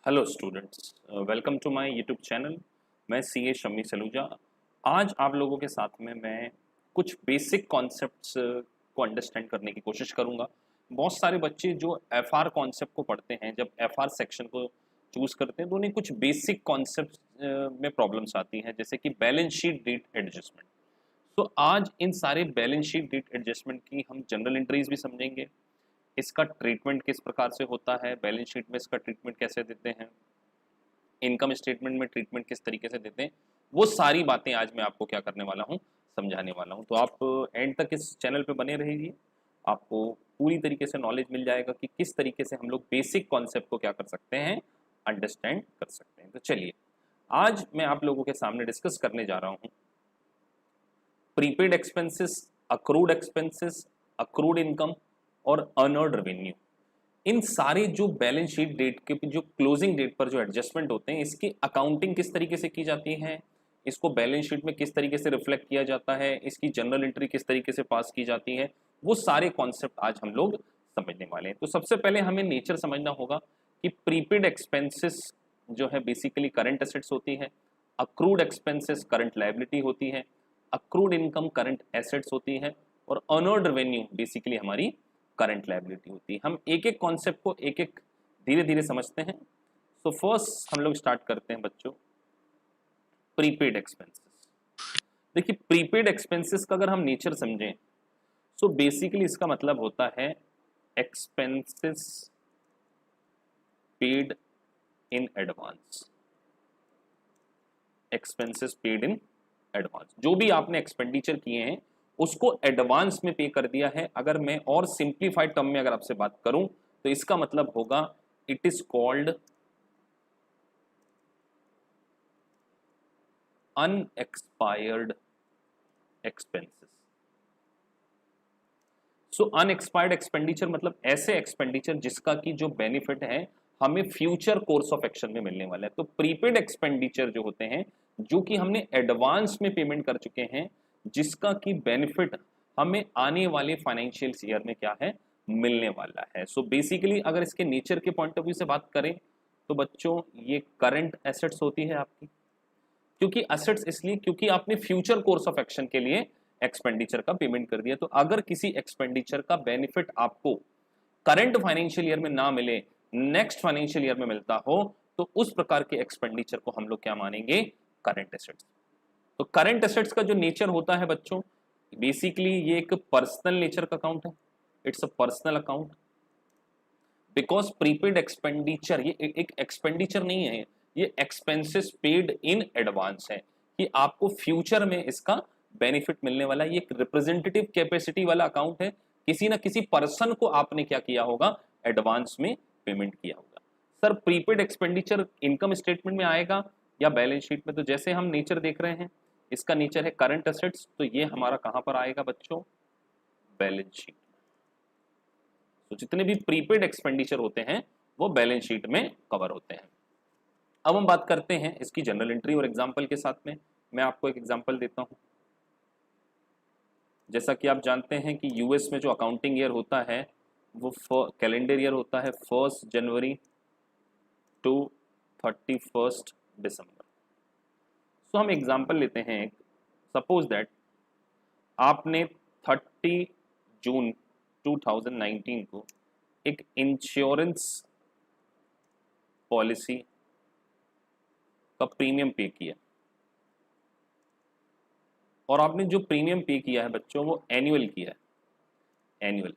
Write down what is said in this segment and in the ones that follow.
Hello students, welcome to my YouTube channel. मैं CA Shammi Saluja. आज आप लोगों के साथ में मैं कुछ बेसिक कॉन्सेप्ट्स को अंडरस्टैंड करने की कोशिश करूंगा। बहुत सारे बच्चे जो एफआर कॉन्सेप्ट को पढ़ते हैं, जब एफआर सेक्शन को चूज करते हैं तो उन्हें कुछ बेसिक कॉन्सेप्ट्स में प्रॉब्लम्स आती हैं, जैसे कि बैलेंस शीट डेट एडजस्टमेंट। तो आज इन सारे बैलेंस शीट डेट एडजस्टमेंट की हम जनरल एंट्रीज भी समझेंगे, इसका ट्रीटमेंट किस प्रकार से होता है, बैलेंस शीट में इसका ट्रीटमेंट कैसे देते हैं, इनकम स्टेटमेंट में ट्रीटमेंट किस तरीके से देते हैं, वो सारी बातें आज मैं आपको क्या करने वाला हूँ, समझाने वाला हूँ। तो आप एंड तक इस चैनल पे बने रहिए, आपको पूरी तरीके से नॉलेज मिल जाएगा कि किस तरीके से हम लोग बेसिक कॉन्सेप्ट को क्या कर सकते हैं, अंडरस्टैंड कर सकते हैं। तो चलिए, आज मैं आप लोगों के सामने डिस्कस करने जा रहा हूँ prepaid expenses, accrued expenses, accrued income और अर्नर्ड रेवेन्यू। इन सारे जो बैलेंस शीट डेट के जो क्लोजिंग डेट पर जो एडजस्टमेंट होते हैं, इसकी अकाउंटिंग किस तरीके से की जाती है, इसको बैलेंस शीट में किस तरीके से रिफ्लेक्ट किया जाता है, इसकी जनरल एंट्री किस तरीके से पास की जाती है, वो सारे कॉन्सेप्ट आज हम लोग समझने वाले हैं। तो सबसे पहले हमें नेचर समझना होगा कि प्रीपेड एक्सपेंसेस जो है बेसिकली करंट एसेट्स होती है, अक्रूड एक्सपेंसेस करंट लायबिलिटी होती है, अक्रूड इनकम करंट एसेट्स होती है और अर्नर्ड रेवेन्यू बेसिकली हमारी करंट लायबिलिटी होती है। हम एक एक कॉन्सेप्ट को एक एक धीरे धीरे समझते हैं। सो फर्स्ट हम लोग स्टार्ट करते हैं बच्चों, प्रीपेड एक्सपेंसेस। देखिए, प्रीपेड एक्सपेंसेस का अगर हम नेचर समझें, सो बेसिकली इसका मतलब होता है expenses paid in advance. Expenses paid in advance, जो भी आपने एक्सपेंडिचर किए हैं उसको एडवांस में पे कर दिया है। अगर मैं और सिंप्लीफाइड टर्म में अगर आपसे बात करूं तो इसका मतलब होगा it is called unexpired expenses. So unexpired expenditure मतलब ऐसे एक्सपेंडिचर जिसका की जो बेनिफिट है हमें फ्यूचर कोर्स ऑफ एक्शन में मिलने वाला है। तो प्रीपेड एक्सपेंडिचर जो होते हैं, जो कि हमने एडवांस में पेमेंट कर चुके हैं, जिसका की बेनिफिट हमें आने वाले फाइनेंशियल ईयर में क्या है, मिलने वाला है। सो बेसिकली अगर इसके नेचर के पॉइंट ऑफ व्यू से बात करें तो बच्चों ये करंट एसेट्स होती है आपकी। क्योंकि एसेट्स इसलिए क्योंकि आपने फ्यूचर कोर्स ऑफ एक्शन के लिए एक्सपेंडिचर का पेमेंट कर दिया। तो अगर किसी एक्सपेंडिचर का बेनिफिट आपको करंट फाइनेंशियल ईयर में ना मिले, नेक्स्ट फाइनेंशियल ईयर में मिलता हो, तो उस प्रकार के एक्सपेंडिचर को हम लोग क्या मानेंगे, करंट एसेट्स। तो करंट एसेट्स का जो नेचर होता है बच्चों, बेसिकली ये एक पर्सनल नेचर का अकाउंट है, it's a personal account. Because prepaid expenditure ये एक एक्सपेंडिचर नहीं है, ये एक्सपेंसेस पेड इन एडवांस है कि आपको फ्यूचर में इसका बेनिफिट मिलने वाला है। ये एक रिप्रेजेंटेटिव कैपेसिटी वाला अकाउंट है, किसी ना किसी पर्सन को आपने क्या किया होगा, एडवांस में पेमेंट किया होगा। Sir prepaid expenditure income statement में आएगा या बैलेंस शीट में? तो जैसे हम नेचर देख रहे हैं, इसका नेचर है करंट एसेट्स, तो ये हमारा कहां पर आएगा बच्चों, बैलेंस शीट। तो जितने भी प्रीपेड एक्सपेंडिचर होते हैं वो बैलेंस शीट में कवर होते हैं। अब हम बात करते हैं इसकी जनरल एंट्री और एग्जांपल के साथ में। मैं आपको एक एग्जांपल देता हूं। जैसा कि आप जानते हैं कि यूएस में जो अकाउंटिंग ईयर होता है वो कैलेंडर ईयर होता है 1 जनवरी टू 31 दिसंबर। सो हम एग्जांपल लेते हैं एक, सपोज दैट आपने 30 जून 2019 को एक इंश्योरेंस पॉलिसी का प्रीमियम पे किया, और आपने जो प्रीमियम पे किया है बच्चों वो एनुअल किया है, एनुअल।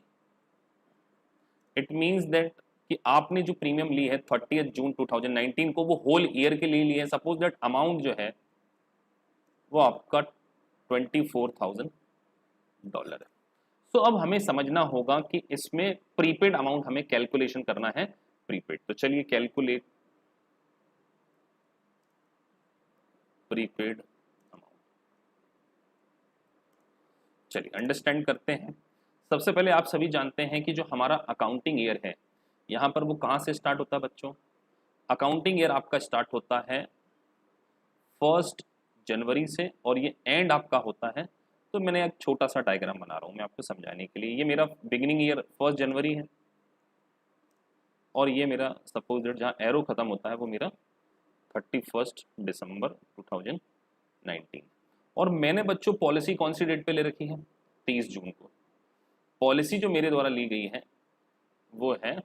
इट मींस दैट कि आपने जो प्रीमियम ली है 30 जून 2019 को, वो होल ईयर के लिए ली है। सपोज दैट अमाउंट जो है वो आपका $24,000 है। सो अब हमें समझना होगा कि इसमें प्रीपेड अमाउंट हमें कैलकुलेशन करना है, प्रीपेड। तो चलिए कैलकुलेट प्रीपेड अमाउंट, चलिए अंडरस्टैंड करते हैं। सबसे पहले आप सभी जानते हैं कि जो हमारा अकाउंटिंग ईयर है, यहाँ पर वो कहाँ से स्टार्ट होता है बच्चों, अकाउंटिंग ईयर आपका स्टार्ट होता है 1 जनवरी से और ये एंड आपका होता है। तो मैंने एक छोटा सा डायग्राम बना रहा हूँ मैं आपको समझाने के लिए। ये मेरा बिगिनिंग ईयर 1 जनवरी है और ये मेरा सपोज डेट जहाँ एरो खत्म होता है वो मेरा 31 दिसंबर 2019। और मैंने बच्चों पॉलिसी कौन सी डेट पे ले रखी है? 30 जून को। पॉलिसी जो मेरे द्वारा ली गई है वो है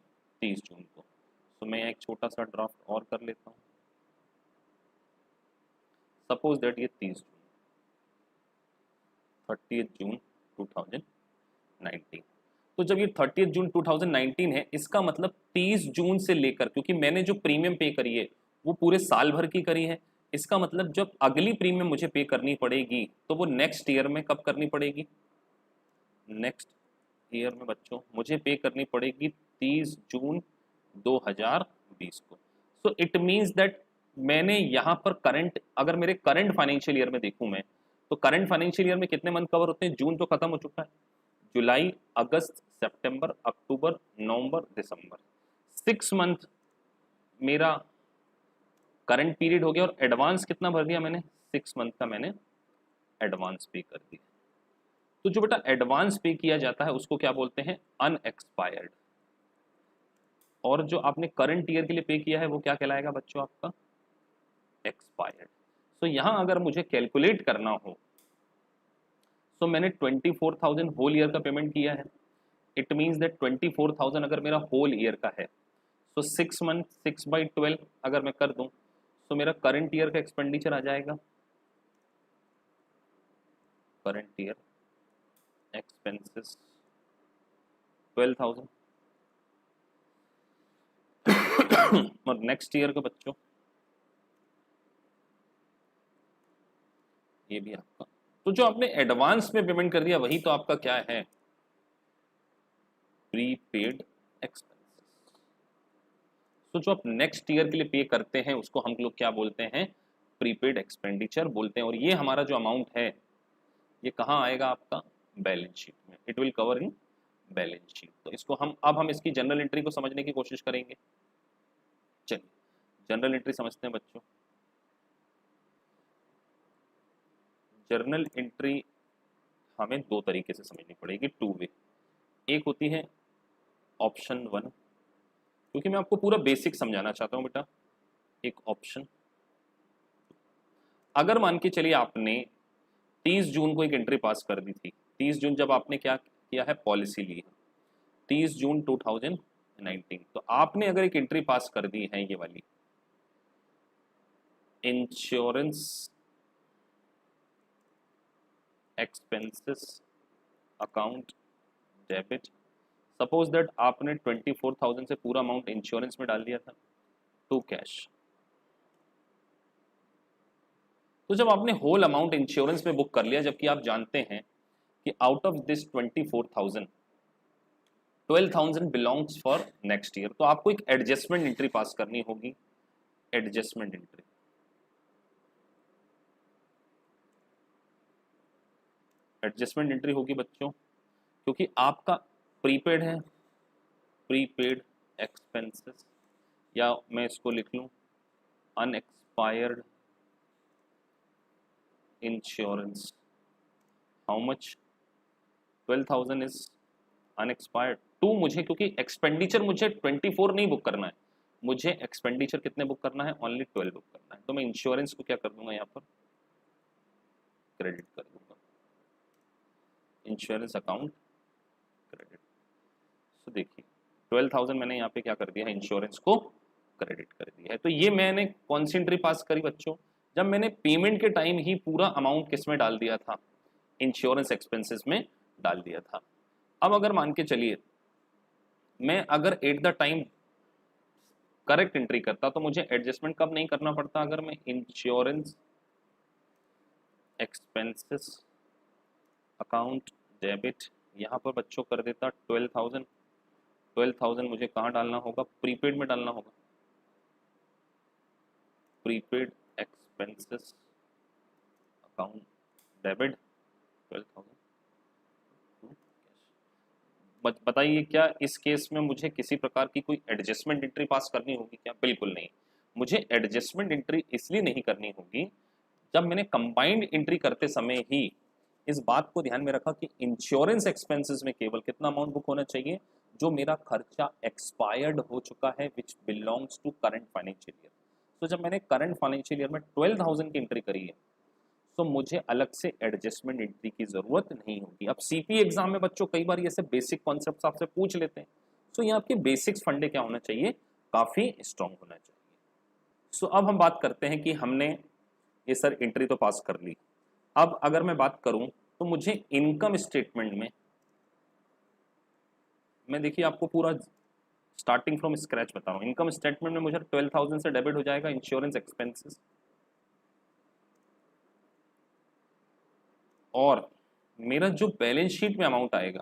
30 जून को। तो मैं एक छोटा सा ड्राफ्ट और कर लेता हूँ। सपोज दैट ये 30 जून 2019। तो जब ये 30 जून 2019 है, इसका मतलब 30 जून से लेकर, क्योंकि मैंने जो प्रीमियम पे करी है वो पूरे साल भर की करी है, इसका मतलब जब अगली प्रीमियम मुझे पे करनी पड़ेगी तो वो नेक्स्ट ईयर में कब करनी पड़ेगी? नेक्स्ट ईयर में बच्चों मुझे पे करनी पड़ेगी 30 जून 2020 को। सो इट मींस दैट मैंने यहाँ पर करंट, अगर मेरे करंट फाइनेंशियल ईयर में देखूं मैं, तो करंट फाइनेंशियल ईयर में कितने मंथ कवर होते हैं? जून तो खत्म हो चुका है, जुलाई, अगस्त, सितंबर, अक्टूबर, नवंबर, दिसंबर, 6 मंथ मेरा करंट पीरियड हो गया। और एडवांस कितना भर दिया मैंने? 6 मंथ का मैंने एडवांस पे कर दिया। तो जो बेटा एडवांस पे किया जाता है उसको क्या बोलते हैं? अनएक्सपायर्ड। और जो आपने करंट ईयर के लिए पे किया है वो क्या कहलाएगा बच्चों? आपका एक्सपायर्ड। तो यहां अगर मुझे कैलकुलेट करना हो तो मैंने 24,000 होल ईयर का पेमेंट किया है। इट मीन्स दैट 24,000 अगर मेरा होल ईयर का है तो 6 मंथ 6/12 अगर मैं कर दूं तो मेरा करंट ईयर का एक्सपेंडिचर आ जाएगा। Current year expenses 12,000। और नेक्स्ट ईयर का बच्चों ये भी आपका, तो जो आपने एडवांस में पेमेंट कर दिया वही तो आपका क्या है? Prepaid expenses. तो जो आप नेक्स्ट ईयर के लिए पे करते हैं उसको हम लोग क्या बोलते हैं? प्रीपेड एक्सपेंडिचर बोलते हैं। और ये हमारा जो अमाउंट है ये कहाँ आएगा? आपका बैलेंस शीट में। It will cover in balance sheet. तो इसको हम इसकी जनरल एंट्री को समझने की कोशिश करेंगे। चलिए जनरल एंट्री समझते हैं बच्चों। जर्नल एंट्री हमें दो तरीके से समझनी पड़ेगी, 2 वे। एक होती है ऑप्शन 1, क्योंकि मैं आपको पूरा बेसिक समझाना चाहता हूं बेटा। एक ऑप्शन, अगर मान के चलिए आपने 30 जून को एक एंट्री पास कर दी थी। 30 जून जब आपने क्या किया है? पॉलिसी ली है 30 जून 2019। तो आपने अगर एक एंट्री पास कर दी है ये वाली, insurance expenses account debit. Suppose that आपने 24,000 से पूरा अमाउंट इंश्योरेंस में डाल दिया था टू कैश। तो जब आपने होल अमाउंट इंश्योरेंस में बुक कर लिया, जबकि आप जानते हैं कि out of this 24,000 12,000 belongs for next year, तो आपको एक एडजस्टमेंट एंट्री पास करनी होगी। एडजस्टमेंट एंट्री, एडजस्टमेंट एंट्री होगी बच्चों, क्योंकि आपका प्रीपेड है, प्रीपेड एक्सपेंसेस, या मैं इसको लिख लूं unexpired insurance. How much? 12,000 is unexpired. 2 मुझे, क्योंकि एक्सपेंडिचर मुझे 24 नहीं बुक करना है, मुझे एक्सपेंडिचर कितने बुक करना है? ओनली 12 बुक करना है। तो मैं इंश्योरेंस को क्या कर दूंगा? यहाँ पर क्रेडिट कर दूंगा, इंश्योरेंस अकाउंट क्रेडिट। तो देखिए 12,000 मैंने यहाँ पे क्या कर दिया है? इंश्योरेंस को क्रेडिट कर दिया है। तो ये मैंने कौन सी एंट्री पास करी बच्चों? जब मैंने पेमेंट के टाइम ही पूरा अमाउंट किस में डाल दिया था? इंश्योरेंस एक्सपेंसेस में डाल दिया था। अब अगर मान के चलिए मैं अगर at the time correct entry करता तो मुझे एडजस्टमेंट कब नहीं करना पड़ता? अगर मैं इंश्योरेंस एक्सपेंसेस अकाउंट डेबिट यहाँ पर बच्चों कर देता 12,000। 12,000 मुझे कहाँ डालना होगा? प्रीपेड में डालना होगा। Prepaid expenses account debit 12,000। बताइए क्या इस केस में मुझे किसी प्रकार की कोई एडजस्टमेंट एंट्री पास करनी होगी क्या? बिल्कुल नहीं। मुझे एडजस्टमेंट एंट्री इसलिए नहीं करनी होगी, जब मैंने कंबाइंड एंट्री करते समय ही इस बात को ध्यान में रखा कि इंश्योरेंस एक्सपेंसेस में केवल कितना अमाउंट बुक होना चाहिए? जो मेरा खर्चा एक्सपायर्ड हो चुका है which belongs to current financial year. तो जब मैंने करंट फाइनेंशियल ईयर में 12,000 की एंट्री करी है तो मुझे अलग से एडजस्टमेंट एंट्री की जरूरत नहीं होगी। अब सीपी एग्जाम में बच्चों कई बार ये सब बेसिक कॉन्सेप्ट्स आपसे पूछ लेते हैं, सो ये आपके बेसिक्स फंडे क्या होना चाहिए, काफी स्ट्रांग होना चाहिए। सो अब हम बात करते हैं कि हमने ये सर एंट्री तो पास कर ली। अब अगर मैं बात करूं तो मुझे इनकम स्टेटमेंट में मैं देखिए आपको पूरा स्टार्टिंग फ्रॉम स्क्रैच बता रहा हूं। इनकम स्टेटमेंट में मुझे 12,000 से डेबिट हो जाएगा इंश्योरेंस एक्सपेंसेस, और मेरा जो बैलेंस शीट में अमाउंट आएगा,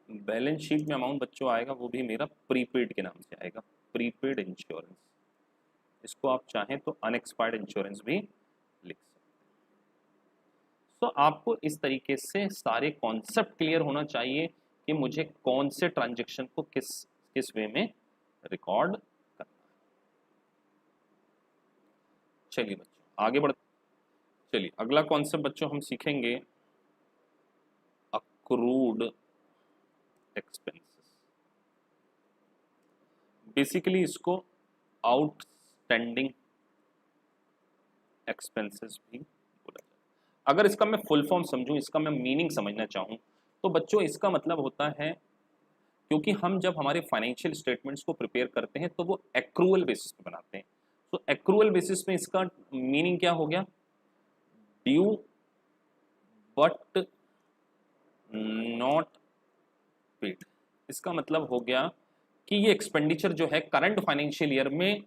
बैलेंस शीट में अमाउंट बच्चों आएगा वो भी मेरा प्रीपेड के नाम से आएगा, प्रीपेड इंश्योरेंस। इसको आप चाहें तो अनएक्सपायर्ड इंश्योरेंस भी लिख सकते हैं। तो आपको इस तरीके से सारे कॉन्सेप्ट क्लियर होना चाहिए कि मुझे कौन से ट्रांजैक्शन को किस किस वे में रिकॉर्ड करना है। चलिए बच्चों आगे बढ़, चलिए अगला कॉन्सेप्ट बच्चों हम सीखेंगे अक्रूड एक्सपेंसेस। बेसिकली इसको आउटस्टैंडिंग एक्सपेंसेस भी बोला जाता है। अगर इसका मैं फुल फॉर्म समझूं, इसका मैं मीनिंग समझना चाहूं, तो बच्चों इसका मतलब होता है, क्योंकि हम जब हमारे फाइनेंशियल स्टेटमेंट्स को प्रिपेयर करते हैं तो वो एक्रूअल बेसिस पे बनाते हैं। तो एक्रूअल बेसिस में इसका मीनिंग क्या हो गया, ड्यू बट नॉट पेड। इसका मतलब हो गया कि ये एक्सपेंडिचर जो है करंट फाइनेंशियल ईयर में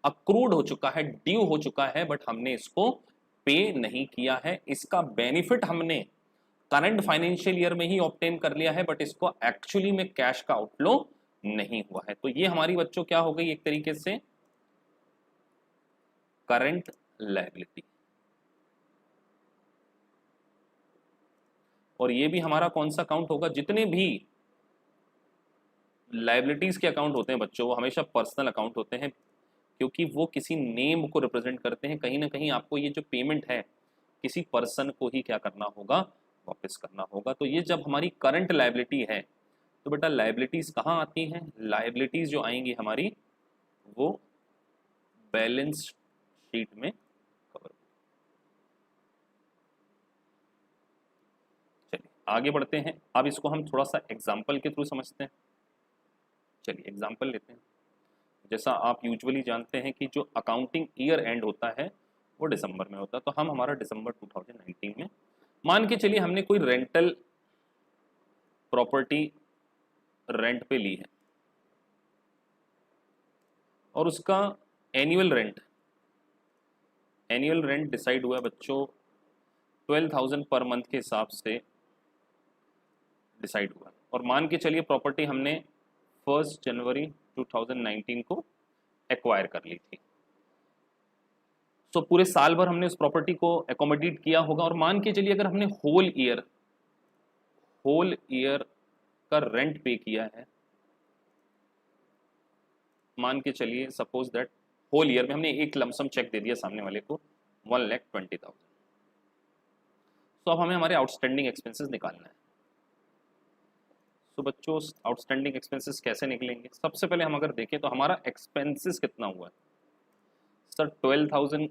अक्रूड हो चुका है, ड्यू हो चुका है, बट हमने इसको पे नहीं किया है। इसका बेनिफिट हमने करंट फाइनेंशियल ईयर में ही ऑब्टेन कर लिया है, बट इसको एक्चुअली में कैश का आउटफ्लो नहीं हुआ है। तो ये हमारी बच्चों क्या हो गई, एक तरीके से करंट लायबिलिटी। और ये भी हमारा कौन सा अकाउंट होगा, जितने भी लायबिलिटीज के अकाउंट होते हैं बच्चों वो हमेशा पर्सनल अकाउंट होते हैं, क्योंकि वो किसी नेम को रिप्रेजेंट करते हैं। कहीं ना कहीं आपको ये जो पेमेंट है किसी पर्सन को ही क्या करना होगा, वापस करना होगा। तो ये जब हमारी करंट लायबिलिटी है तो बेटा लायबिलिटीज कहाँ आती हैं, लायबिलिटीज जो आएंगी हमारी वो बैलेंस शीट में कवर। चलिए आगे बढ़ते हैं। अब इसको हम थोड़ा सा एग्जाम्पल के थ्रू समझते हैं। चलिए एग्जाम्पल लेते हैं। जैसा आप यूजुअली जानते हैं कि जो अकाउंटिंग ईयर एंड होता है वो दिसंबर में होता है, तो हम हमारा दिसंबर 2019 में मान के चलिए हमने कोई रेंटल प्रॉपर्टी रेंट पे ली है और उसका एनुअल रेंट डिसाइड हुआ बच्चों 12,000 पर मंथ के हिसाब से डिसाइड हुआ। और मान के चलिए प्रॉपर्टी हमने 1 जनवरी 2019 को एक्वायर कर ली थी। तो पूरे साल भर हमने उस प्रॉपर्टी को एकोमोडेट किया होगा, और मान के चलिए अगर हमने होल ईयर का रेंट पे किया है, मान के चलिए सपोज दैट होल ईयर में हमने एक लमसम चेक दे दिया सामने वाले को 1,20,000। तो अब हमें हमारे आउटस्टैंडिंग एक्सपेंसेस निकालना है। तो बच्चों आउटस्टैंडिंग एक्सपेंसेस कैसे निकलेंगे, सबसे पहले हम अगर देखें तो हमारा एक्सपेंसेस कितना हुआ है सर, 12,000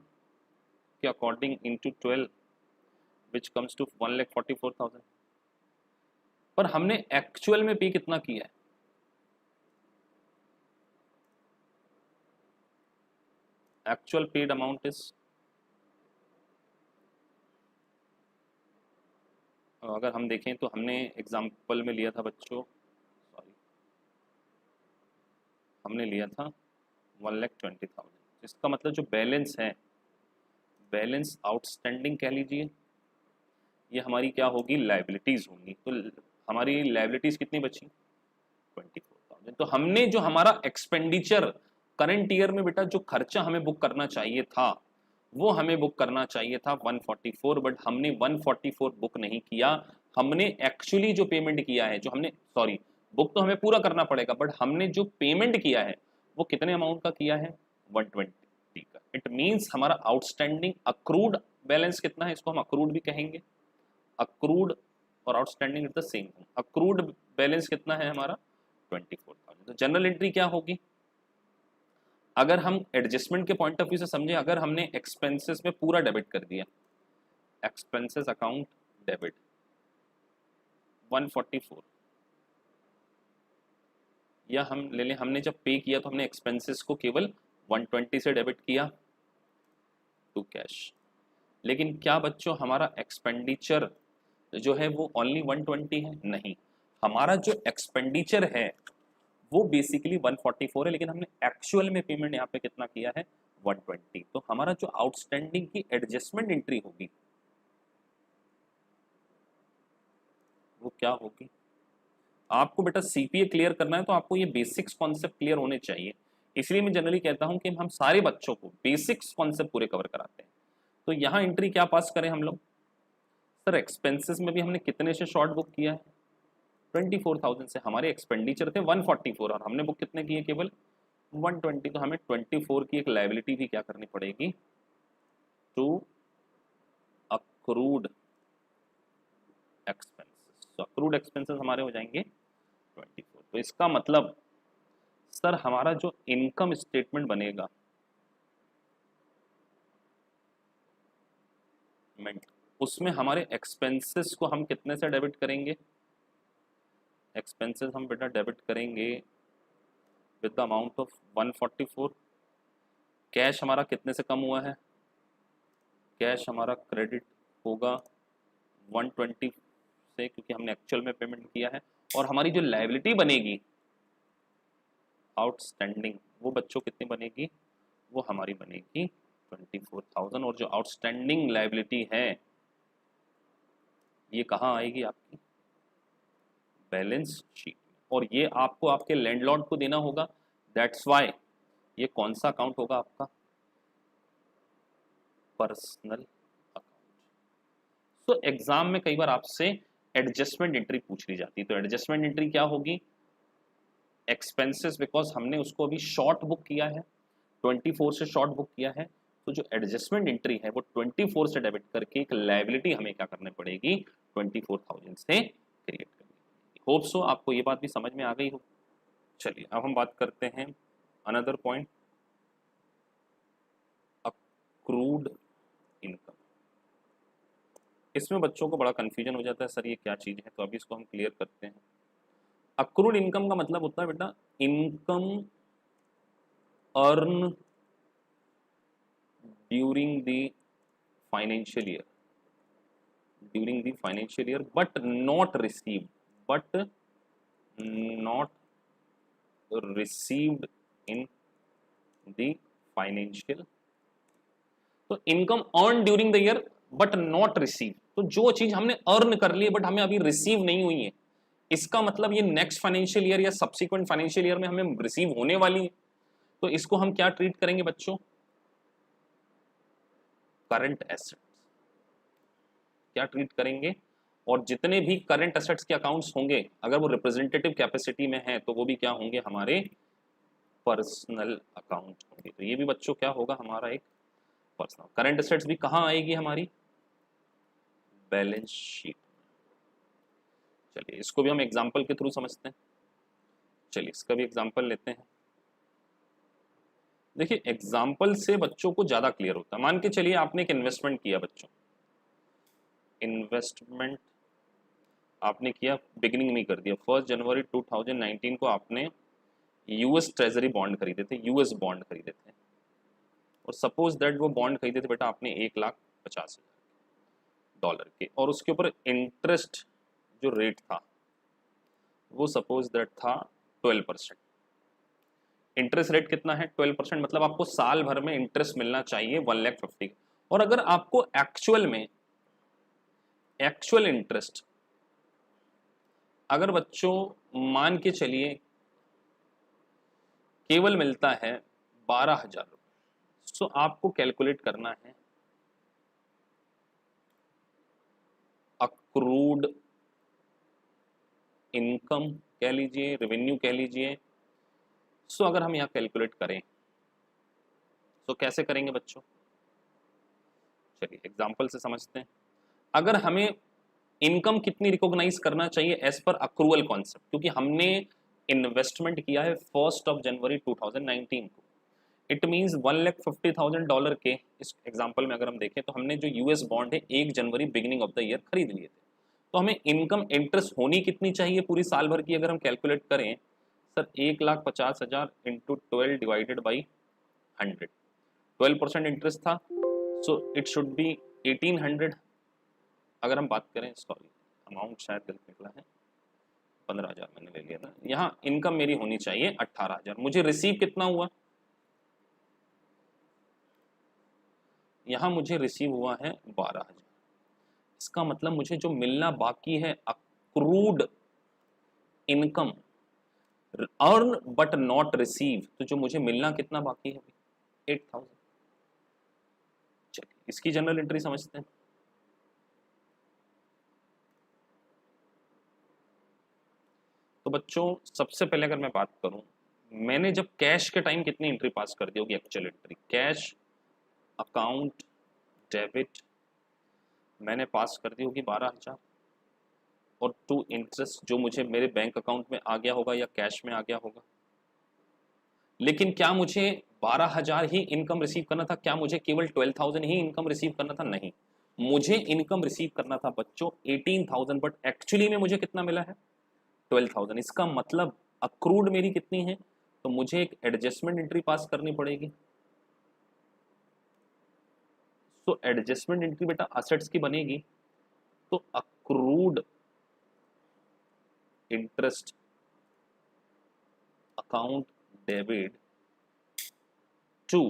के according into 12 which comes to 1,44,000। पर हमने एक्चुअल में पे कितना किया है, एक्चुअल पेड अमाउंट इज, अगर हम देखें तो हमने एग्जाम्पल में लिया था बच्चों, सॉरी हमने लिया था 1,20,000। इसका मतलब जो बैलेंस है, बैलेंस आउटस्टैंडिंग कह लीजिए, ये हमारी क्या होगी, लायबिलिटीज होंगी। तो हमारी लायबिलिटीज कितनी बची, 24,000। तो हमने जो हमारा एक्सपेंडिचर करंट ईयर में बेटा जो खर्चा हमें बुक करना चाहिए था वो हमें बुक करना चाहिए था 144, बट हमने 144 बुक नहीं किया। हमने एक्चुअली जो पेमेंट किया है, जो हमने सॉरी बुक तो हमें पूरा करना पड़ेगा, बट हमने जो पेमेंट किया है वो कितने अमाउंट का किया है, 120 का। इट मींस हमारा आउटस्टैंडिंग अक्रूड बैलेंस कितना है, इसको हम अक्रूड भी कहेंगे, अक्रूड और outstanding is the same thing. Accrued balance कितना है हमारा 24,000। तो जनरल एंट्री क्या होगी, अगर हम एडजस्टमेंट के पॉइंट ऑफ व्यू से समझे, अगर हमने एक्सपेंसेस में पूरा डेबिट कर दिया, एक्सपेंसेस अकाउंट डेबिट 144, या हम ले लें हमने जब पे किया तो हमने एक्सपेंसेस को केवल 120 से डेबिट किया टू कैश, लेकिन क्या बच्चों हमारा एक्सपेंडिचर जो है वो ओनली 120 है? नहीं, हमारा जो एक्सपेंडिचर है वो बेसिकली 144 है, लेकिन हमने एक्चुअल में पेमेंट यहाँ पे कितना किया है 120। तो हमारा जो आउटस्टैंडिंग की एडजस्टमेंट एंट्री होगी वो क्या होगी? आपको बेटा सीपीए क्लियर करना है तो आपको ये बेसिक्स कॉन्सेप्ट क्लियर होने चाहिए, इसलिए मैं जनरली कहता हूं कि हम सारे बच्चों को बेसिक्स कॉन्सेप्ट पूरे कवर कराते हैं। तो यहाँ एंट्री क्या पास करें हम लोग? सर एक्सपेंसेस में भी हमने कितने से शॉर्ट बुक किया है 24,000 से, हमारे एक्सपेंडिचर थे 144 और हमने बुक कितने किए केवल 120, तो हमें 24 की एक लायबिलिटी भी क्या करनी पड़ेगी टू अक्रूड एक्सपेंसेस। तो अक्रूड एक्सपेंसेस हमारे हो जाएंगे 24। तो इसका मतलब सर हमारा जो इनकम स्टेटमेंट बनेगा उसमें हमारे एक्सपेंसेस को हम कितने से डेबिट करेंगे? एक्सपेंसेस हम बेटा डेबिट करेंगे with the amount of 144। Cash हमारा कितने से कम हुआ है? कैश हमारा क्रेडिट होगा 120 से, क्योंकि हमने एक्चुअल में पेमेंट किया है। और हमारी जो लायबिलिटी बनेगी आउटस्टैंडिंग, वो बच्चों कितनी बनेगी? वो हमारी बनेगी 24,000। और जो आउटस्टैंडिंग लायबिलिटी है ये कहाँ आएगी? आपकी बैलेंस शीट। और ये आपको आपके लैंडलॉर्ड को देना होगा, दैट्स वाई ये कौन सा अकाउंट होगा आपका? Personal account. तो एग्जाम में कई बार आपसे एडजस्टमेंट एंट्री पूछ ली जाती है, तो एडजस्टमेंट एंट्री क्या होगी? एक्सपेंसेस, बिकॉज हमने उसको अभी शॉर्ट बुक किया है 24 से शॉर्ट बुक किया है, तो जो एडजस्टमेंट एंट्री है वो 24 से डेबिट करके एक लायबिलिटी हमें क्या करनी पड़ेगी 24,000 से क्रिएट करनी पड़ेगी। होप सो आपको ये बात भी समझ में आ गई हो। चलिए अब हम बात करते हैं अनदर पॉइंट, अक्रूड इनकम। इसमें बच्चों को बड़ा कंफ्यूजन हो जाता है, सर ये क्या चीज है, तो अभी इसको हम क्लियर करते हैं। अक्रूड इनकम का मतलब होता है बेटा income earn during the financial year, during the financial year but not received in the financial. तो income earn during the year but not receive, तो जो चीज हमने अर्न कर ली है बट हमें अभी रिसीव नहीं हुई है, इसका मतलब ये नेक्स्ट फाइनेंशियल ईयर या सब्सिक्वेंट फाइनेंशियल ईयर में हमें रिसीव होने वाली है। तो इसको हम क्या ट्रीट करेंगे बच्चों? Current assets. क्या ट्रीट करेंगे? और जितने भी करंट एसेट्स के अकाउंट्स होंगे अगर वो रिप्रेजेंटेटिव कैपेसिटी में है तो वो भी क्या होंगे? हमारे पर्सनल अकाउंट होंगे। तो ये भी बच्चों क्या होगा? हमारा एक पर्सनल। करंट एसेट्स भी कहाँ आएगी? हमारी बैलेंस शीट। चलिए इसको भी हम एग्जांपल के थ्रू समझते हैं। चलिए इसका भी एग्जांपल लेते हैं। देखिए एग्जांपल से बच्चों को ज्यादा क्लियर होता है। मान के चलिए आपने एक इन्वेस्टमेंट किया बच्चों, इन्वेस्टमेंट आपने किया बिगिनिंग में कर दिया, 1 जनवरी 2019 को आपने यूएस ट्रेजरी बॉन्ड खरीदे थे, यूएस बॉन्ड खरीदे थे, और सपोज दैट वो बॉन्ड खरीदे थे बेटा आपने $1,50,000 के, और उसके ऊपर इंटरेस्ट जो रेट था वो सपोज दैट था 12%। इंटरेस्ट रेट कितना है? 12%, मतलब आपको साल भर में इंटरेस्ट मिलना चाहिए 1,50,000। और अगर आपको एक्चुअल में एक्चुअल इंटरेस्ट अगर बच्चों मान के चलिए केवल मिलता है 12,000 रुपये, तो आपको कैलकुलेट करना है अक्रूड इनकम कह लीजिए, रेवेन्यू कह लीजिए। सो अगर हम यहाँ कैलकुलेट करें तो कैसे करेंगे बच्चों? चलिए एग्जांपल से समझते हैं। अगर हमें इनकम कितनी रिकॉग्नाइज करना चाहिए एज पर अक्रूवल कॉन्सेप्ट, क्योंकि हमने इन्वेस्टमेंट किया है 1 जनवरी 2019 को। इट मींस $1,50,000 के इस एग्जांपल में अगर हम देखें तो हमने जो यूएस बॉन्ड है 1 जनवरी बिगिनिंग ऑफ द ईयर खरीद लिए थे। तो हमें इनकम इंटरेस्ट होनी कितनी चाहिए पूरी साल भर की, अगर हम कैलकुलेट करें sir 1,50,000 into 12 divided by 100, 12% interest था, सो इट शुड बी 1800। अगर हम बात करें, सॉरी अमाउंट शायद गलत निकला है, 15,000 मैंने ले लिया था, यहाँ इनकम मेरी होनी चाहिए 18,000। मुझे रिसीव कितना हुआ, यहाँ मुझे रिसीव हुआ है 12,000। इसका मतलब मुझे जो मिलना बाकी है accrued income earn but not receive, तो जो मुझे मिलना कितना बाकी है 8,000। चलिए इसकी जनरल एंट्री समझते हैं। तो बच्चों सबसे पहले अगर मैं बात करूं, मैंने जब कैश के टाइम कितनी एंट्री पास कर दी होगी, actual entry cash account debit मैंने पास कर दी होगी 12,000, और टू इंटरेस्ट जो मुझे मेरे बैंक अकाउंट में आ गया होगा या कैश में आ गया होगा। लेकिन क्या मुझे 12,000 ही इनकम रिसीव करना था? क्या मुझे केवल 12,000 ही इनकम रिसीव करना था? नहीं, मुझे इनकम रिसीव करना था बच्चों 18,000, बट एक्चुअली में मुझे कितना मिला है 12,000। इसका मतलब अक्रूड मेरी कितनी है, तो मुझे एक एडजस्टमेंट एंट्री पास करनी पड़ेगी। तो एडजस्टमेंट एंट्री बेटा असेट्स की बनेगी, तो accrued interest account debit to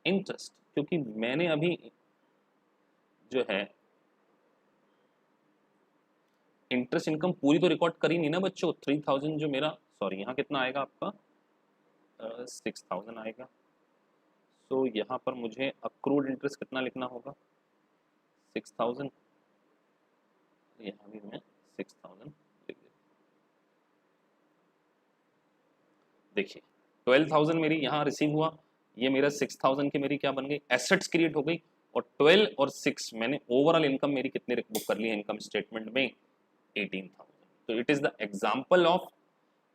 interest, क्योंकि मैंने अभी जो है इंटरेस्ट इनकम पूरी तो रिकॉर्ड करी नहीं ना बच्चों। 3,000 जो मेरा, सॉरी यहाँ कितना आएगा आपका 6,000 आएगा। तो यहाँ पर मुझे अक्रूड इंटरेस्ट कितना लिखना होगा 6,000, यहाँ भी मैं 6,000 लिख देता। देखिए 12,000 मेरी यहाँ रिसीव हुआ, ये मेरा 6,000 की मेरी क्या बन गई, एसेट्स क्रिएट हो गई, और 12 और 6 मैंने ओवरऑल इनकम मेरी कितनी बुक कर ली है इनकम स्टेटमेंट में 18,000। तो it is the example of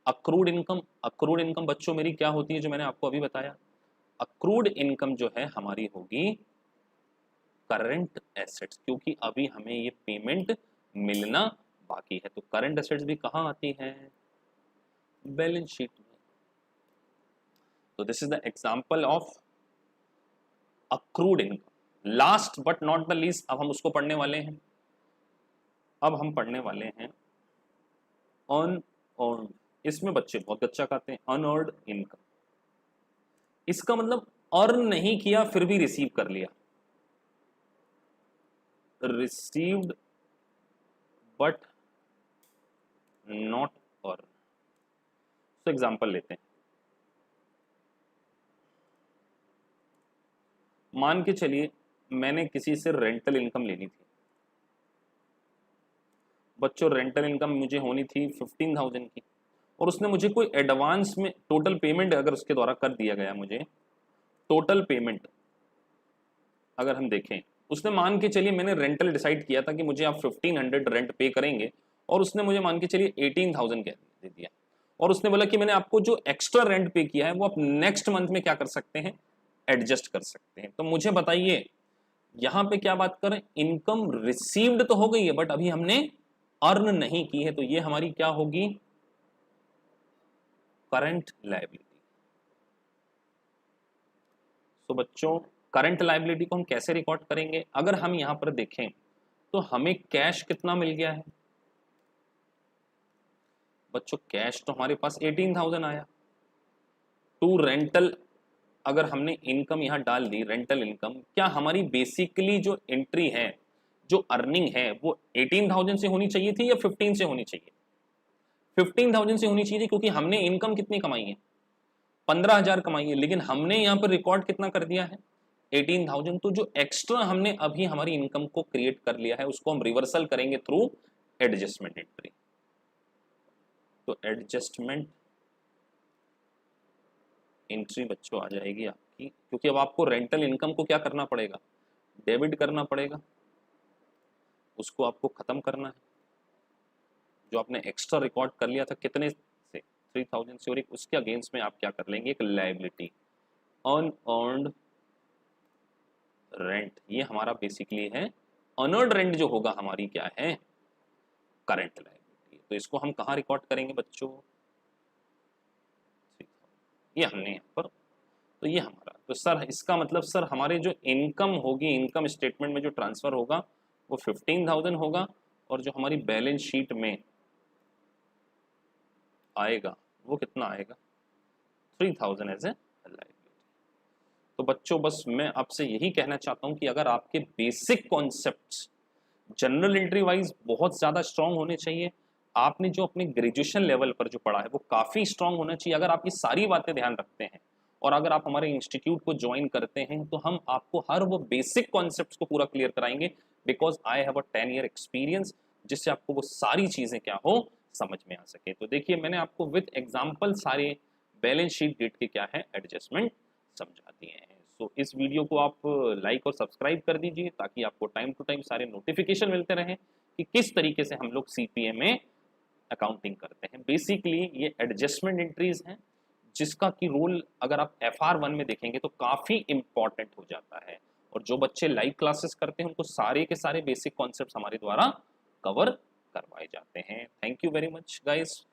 accrued income. Accrued income बच्चों मेरी क्या होती है, जो मैंने आपको अभी बताया, अक्रूड इनकम जो है हमारी होगी करंट एसेट्स, क्योंकि अभी हमें ये पेमेंट मिलना बाकी है। तो करंट एसेट्स भी कहाँ आती है, बैलेंस शीट में। तो this is the example of accrued income. Last but not the least, अब हम उसको पढ़ने वाले हैं। अब हम पढ़ने वाले हैं अनअर्न्ड। इसमें बच्चे बहुत अच्छा खाते हैं, अनअर्न्ड इनकम। इसका मतलब अर्न नहीं किया फिर भी रिसीव कर लिया, रिसीव्ड बट नॉट अर्न। तो एग्जांपल लेते हैं, मान के चलिए मैंने किसी से रेंटल इनकम लेनी थी बच्चों, रेंटल इनकम मुझे होनी थी 15,000 की, और उसने मुझे कोई एडवांस में टोटल पेमेंट अगर उसके द्वारा कर दिया गया, मुझे टोटल पेमेंट अगर हम देखें, उसने मान के चलिए मैंने रेंटल डिसाइड किया था कि मुझे आप 1,500 रेंट पे करेंगे, और उसने मुझे मान के चलिए 18,000 कह दे दिया, और उसने बोला कि मैंने आपको जो एक्स्ट्रा रेंट पे किया है वो आप नेक्स्ट मंथ में क्या कर सकते हैं, एडजस्ट कर सकते हैं। तो मुझे बताइए यहां पे क्या बात करें, इनकम रिसीव्ड तो हो गई है बट अभी हमने अर्न नहीं की है, तो ये हमारी क्या होगी, करंट लायबिलिटी। तो बच्चों करंट लायबिलिटी को हम कैसे रिकॉर्ड करेंगे, अगर हम यहां पर देखें तो हमें कैश कितना मिल गया है बच्चों, कैश तो हमारे पास 18,000 आया। टू रेंटल अगर हमने इनकम यहां डाल दी, रेंटल इनकम, क्या हमारी बेसिकली जो एंट्री है, जो अर्निंग है, वो 18,000 से होनी चाहिए थी या 15 से होनी चाहिए, 15,000 से होनी चाहिए, क्योंकि हमने इनकम कितनी कमाई है 15,000 कमाई है, लेकिन हमने यहाँ पर रिकॉर्ड कितना कर दिया है 18,000। तो जो एक्स्ट्रा हमने अभी हमारी इनकम को क्रिएट कर लिया है उसको हम रिवर्सल करेंगे थ्रू एडजस्टमेंट एंट्री। तो एडजस्टमेंट एंट्री बच्चों आ जाएगी आपकी, क्योंकि अब आपको रेंटल इनकम को क्या करना पड़ेगा, डेबिट करना पड़ेगा। उसको आपको खत्म करना है। जो आपने एक्स्ट्रा रिकॉर्ड कर लिया था कितने से, 3000 से, और एक उसके अगेंस्ट में आप क्या कर लेंगे, एक लायबिलिटी अनअर्न्ड रेंट। ये हमारा बेसिकली है अनअर्न्ड रेंट जो होगा हमारी क्या है, करंट लायबिलिटी। तो इसको हम कहाँ रिकॉर्ड करेंगे बच्चों, ये हमने यहाँ पर, तो ये हमारा, तो सर इसका मतलब सर हमारे जो इनकम होगी, इनकम स्टेटमेंट में जो ट्रांसफर होगा वो 15,000 होगा, और जो हमारी बैलेंस शीट में आएगा वो कितना आएगा, 3000 एज ए लायबिलिटी। तो बच्चों बस मैं आपसे यही कहना चाहता हूं कि अगर आपके basic concepts general entry wise बहुत ज्यादा स्ट्रांग होने चाहिए, आपने जो अपने ग्रेजुएशन लेवल पर जो पढ़ा है वो काफी स्ट्रांग होना चाहिए। अगर आप ये सारी बातें ध्यान रखते हैं और अगर आप हमारे इंस्टीट्यूट को ज्वाइन करते हैं तो हम आपको हर वो बेसिक कॉन्सेप्ट्स को पूरा क्लियर कराएंगे, because I have a 10 year experience, जिससे आपको वो सारी चीजें क्या हो, समझ में आ सके। तो देखिए मैंने आपको विद एग्जाम्पल सारे बैलेंस शीट डेट के क्या है एडजस्टमेंट समझा दिए हैं। सो इस वीडियो को आप लाइक और सब्सक्राइब कर दीजिए ताकि आपको टाइम टू टाइम सारे नोटिफिकेशन मिलते रहें कि किस तरीके से हम लोग सीपीए में अकाउंटिंग करते हैं। बेसिकली ये एडजस्टमेंट एंट्रीज हैं जिसका की रोल अगर आप FR1 में देखेंगे तो काफी इंपॉर्टेंट हो जाता है, और जो बच्चे लाइव क्लासेस करते हैं उनको सारे के सारे बेसिक कॉन्सेप्ट्स हमारे द्वारा कवर करवाए जाते हैं। Thank you very much guys.